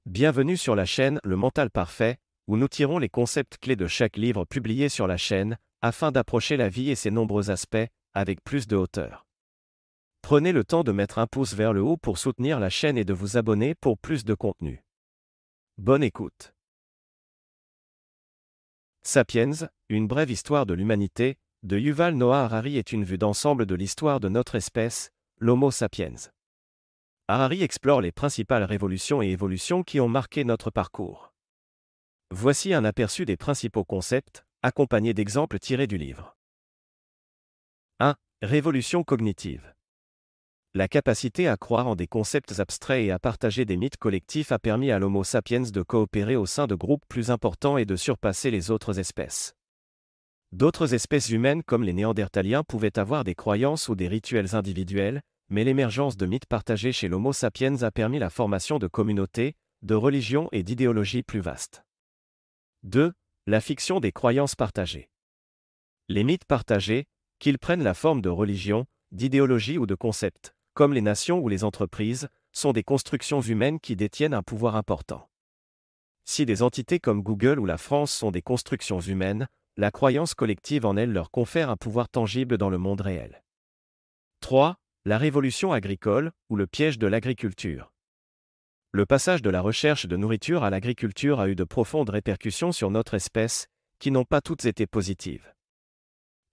Bienvenue sur la chaîne Le Mental Parfait, où nous tirons les concepts clés de chaque livre publié sur la chaîne, afin d'approcher la vie et ses nombreux aspects, avec plus de hauteur. Prenez le temps de mettre un pouce vers le haut pour soutenir la chaîne et de vous abonner pour plus de contenu. Bonne écoute. Sapiens, une brève histoire de l'humanité, de Yuval Noah Harari est une vue d'ensemble de l'histoire de notre espèce, l'Homo sapiens. Harari explore les principales révolutions et évolutions qui ont marqué notre parcours. Voici un aperçu des principaux concepts, accompagnés d'exemples tirés du livre. 1. Révolution cognitive. La capacité à croire en des concepts abstraits et à partager des mythes collectifs a permis à l'Homo sapiens de coopérer au sein de groupes plus importants et de surpasser les autres espèces. D'autres espèces humaines comme les Néandertaliens pouvaient avoir des croyances ou des rituels individuels, mais l'émergence de mythes partagés chez l'Homo sapiens a permis la formation de communautés, de religions et d'idéologies plus vastes. 2. La fiction des croyances partagées. Les mythes partagés, qu'ils prennent la forme de religions, d'idéologies ou de concepts, comme les nations ou les entreprises, sont des constructions humaines qui détiennent un pouvoir important. Si des entités comme Google ou la France sont des constructions humaines, la croyance collective en elles leur confère un pouvoir tangible dans le monde réel. 3. La révolution agricole, ou le piège de l'agriculture. Le passage de la recherche de nourriture à l'agriculture a eu de profondes répercussions sur notre espèce, qui n'ont pas toutes été positives.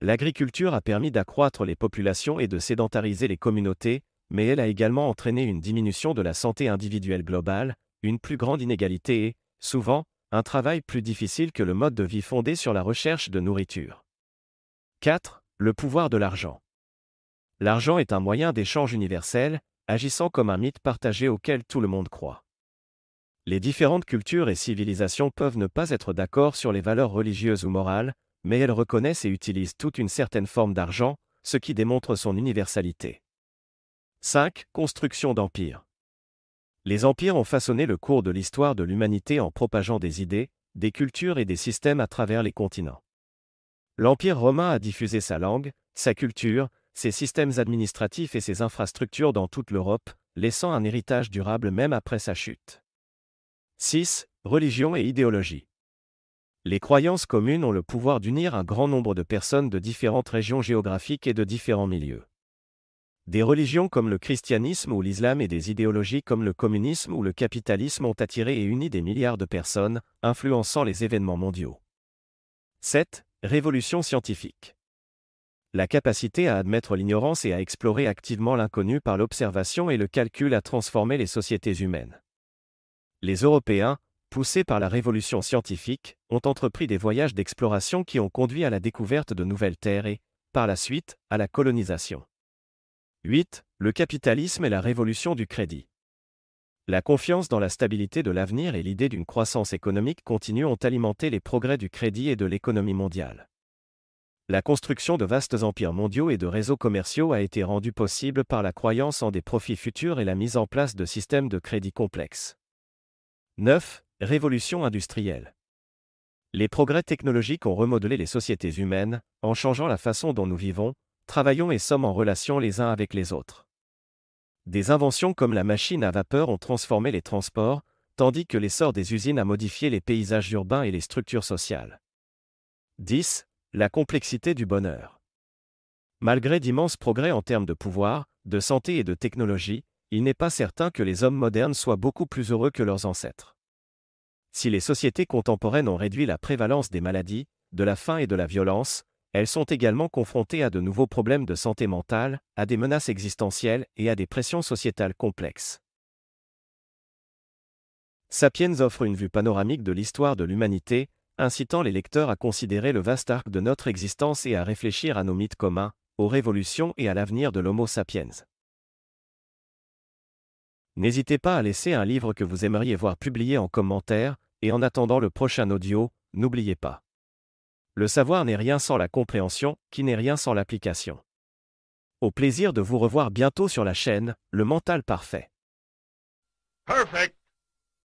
L'agriculture a permis d'accroître les populations et de sédentariser les communautés, mais elle a également entraîné une diminution de la santé individuelle globale, une plus grande inégalité et, souvent, un travail plus difficile que le mode de vie fondé sur la recherche de nourriture. 4. Le pouvoir de l'argent. L'argent est un moyen d'échange universel, agissant comme un mythe partagé auquel tout le monde croit. Les différentes cultures et civilisations peuvent ne pas être d'accord sur les valeurs religieuses ou morales, mais elles reconnaissent et utilisent toute une certaine forme d'argent, ce qui démontre son universalité. 5. Construction d'empires. Les empires ont façonné le cours de l'histoire de l'humanité en propageant des idées, des cultures et des systèmes à travers les continents. L'Empire romain a diffusé sa langue, sa culture, ses systèmes administratifs et ses infrastructures dans toute l'Europe, laissant un héritage durable même après sa chute. 6. Religion et idéologie. Les croyances communes ont le pouvoir d'unir un grand nombre de personnes de différentes régions géographiques et de différents milieux. Des religions comme le christianisme ou l'islam et des idéologies comme le communisme ou le capitalisme ont attiré et uni des milliards de personnes, influençant les événements mondiaux. 7. Révolution scientifique. La capacité à admettre l'ignorance et à explorer activement l'inconnu par l'observation et le calcul a transformé les sociétés humaines. Les Européens, poussés par la révolution scientifique, ont entrepris des voyages d'exploration qui ont conduit à la découverte de nouvelles terres et, par la suite, à la colonisation. 8. Le capitalisme et la révolution du crédit. La confiance dans la stabilité de l'avenir et l'idée d'une croissance économique continue ont alimenté les progrès du crédit et de l'économie mondiale. La construction de vastes empires mondiaux et de réseaux commerciaux a été rendue possible par la croyance en des profits futurs et la mise en place de systèmes de crédit complexes. 9. Révolution industrielle. Les progrès technologiques ont remodelé les sociétés humaines, en changeant la façon dont nous vivons, travaillons et sommes en relation les uns avec les autres. Des inventions comme la machine à vapeur ont transformé les transports, tandis que l'essor des usines a modifié les paysages urbains et les structures sociales. 10. La complexité du bonheur. Malgré d'immenses progrès en termes de pouvoir, de santé et de technologie, il n'est pas certain que les hommes modernes soient beaucoup plus heureux que leurs ancêtres. Si les sociétés contemporaines ont réduit la prévalence des maladies, de la faim et de la violence, elles sont également confrontées à de nouveaux problèmes de santé mentale, à des menaces existentielles et à des pressions sociétales complexes. Sapiens offre une vue panoramique de l'histoire de l'humanité, incitant les lecteurs à considérer le vaste arc de notre existence et à réfléchir à nos mythes communs, aux révolutions et à l'avenir de l'Homo sapiens. N'hésitez pas à laisser un livre que vous aimeriez voir publié en commentaire, et en attendant le prochain audio, n'oubliez pas. Le savoir n'est rien sans la compréhension, qui n'est rien sans l'application. Au plaisir de vous revoir bientôt sur la chaîne, Le Mental Parfait. Perfect.